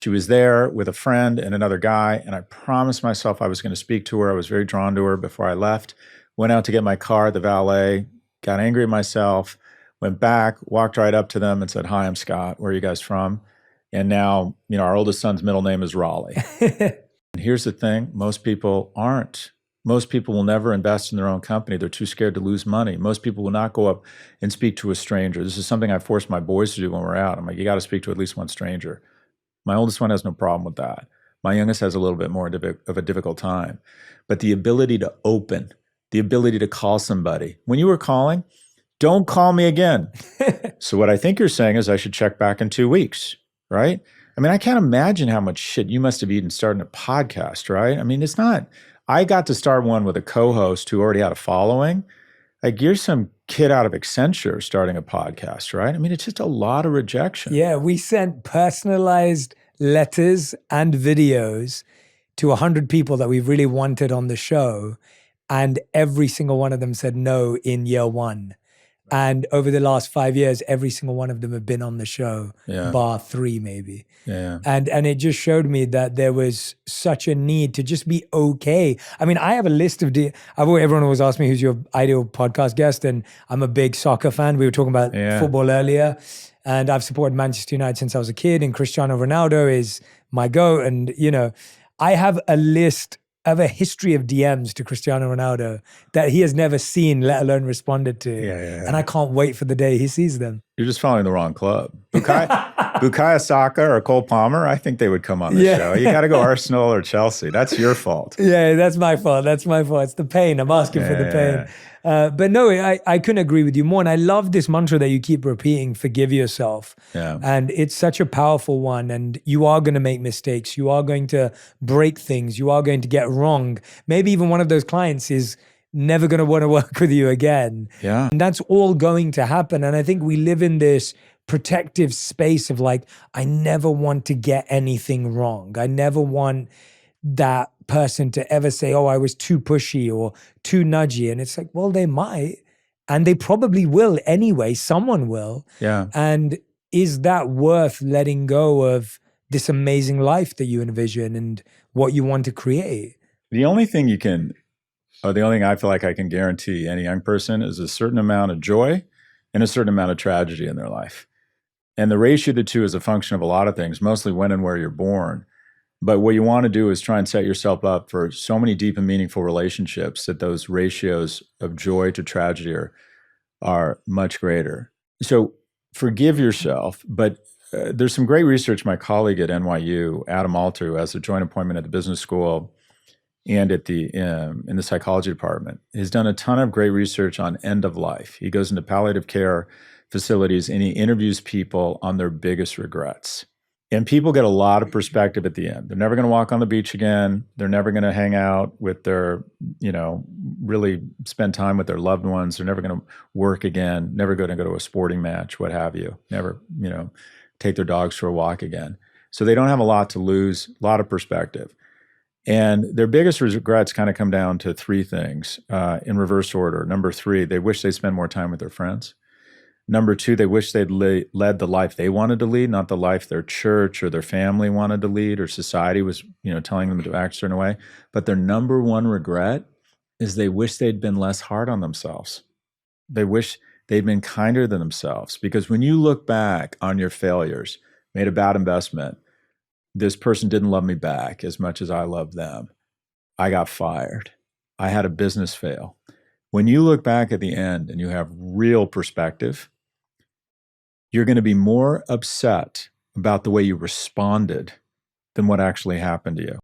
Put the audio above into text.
She was there with a friend and another guy, and I promised myself I was going to speak to her. I was very drawn to her before I left. Went out to get my car at the valet, got angry at myself, went back, walked right up to them and said, "Hi, I'm Scott. Where are you guys from?" And now, our oldest son's middle name is Raleigh. And here's the thing, most people aren't. Most people will never invest in their own company. They're too scared to lose money. Most people will not go up and speak to a stranger. This is something I force my boys to do when we're out. I'm like, you got to speak to at least one stranger. My oldest one has no problem with that. My youngest has a little bit more of a difficult time. But the ability to open, the ability to call somebody. When you were calling, don't call me again. So what I think you're saying is I should check back in 2 weeks, right? I mean, I can't imagine how much shit you must have eaten starting a podcast, right? I mean, it's not, I got to start one with a co-host who already had a following. Like, you're some kid out of Accenture starting a podcast, right? I mean, it's just a lot of rejection. Yeah, we sent personalized letters and videos to 100 people that we really wanted on the show. And every single one of them said no in year one. And over the last 5 years, every single one of them have been on the show, bar 3 maybe. Yeah. And it just showed me that there was such a need to just be okay. I mean, I have a list of, everyone always asks me who's your ideal podcast guest, and I'm a big soccer fan. We were talking about football earlier, and I've supported Manchester United since I was a kid, and Cristiano Ronaldo is my GOAT. And, I have a list of a history of DMs to Cristiano Ronaldo that he has never seen, let alone responded to. And I can't wait for the day he sees them. You're just following the wrong club. Bukayo Saka or Cole Palmer, I think they would come on the show. You got to go Arsenal or Chelsea. That's your fault. Yeah, that's my fault. That's my fault. It's the pain. I'm asking for the pain. But no, I couldn't agree with you more. And I love this mantra that you keep repeating, forgive yourself. Yeah. And it's such a powerful one. And you are going to make mistakes. You are going to break things. You are going to get wrong. Maybe even one of those clients is never going to want to work with you again. Yeah. And that's all going to happen. And I think we live in this protective space of like, I never want to get anything wrong. I never want that person to ever say, oh, I was too pushy or too nudgy. And it's like, well, they might, and they probably will anyway. Someone will. Yeah. And is that worth letting go of this amazing life that you envision and what you want to create? The only thing the only thing I feel like I can guarantee any young person is a certain amount of joy and a certain amount of tragedy in their life. And the ratio of the two is a function of a lot of things, mostly when and where you're born. But what you want to do is try and set yourself up for so many deep and meaningful relationships that those ratios of joy to tragedy are much greater. So forgive yourself, but there's some great research. My colleague at NYU, Adam Alter, who has a joint appointment at the business school and at in the psychology department, has done a ton of great research on end of life. He goes into palliative care facilities and he interviews people on their biggest regrets. And people get a lot of perspective at the end. They're never going to walk on the beach again. They're never going to hang out with their, really spend time with their loved ones. They're never going to work again, never going to go to a sporting match, what have you. Never, take their dogs for a walk again. So they don't have a lot to lose, a lot of perspective. And their biggest regrets kind of come down to 3 things in reverse order. Number 3, they wish they spend more time with their friends. Number 2, they wish they'd led the life they wanted to lead, not the life their church or their family wanted to lead or society was, telling them to act a certain way. But their number 1 regret is they wish they'd been less hard on themselves. They wish they'd been kinder to themselves. Because when you look back on your failures, made a bad investment, this person didn't love me back as much as I loved them, I got fired, I had a business fail. When you look back at the end and you have real perspective, you're going to be more upset about the way you responded than what actually happened to you.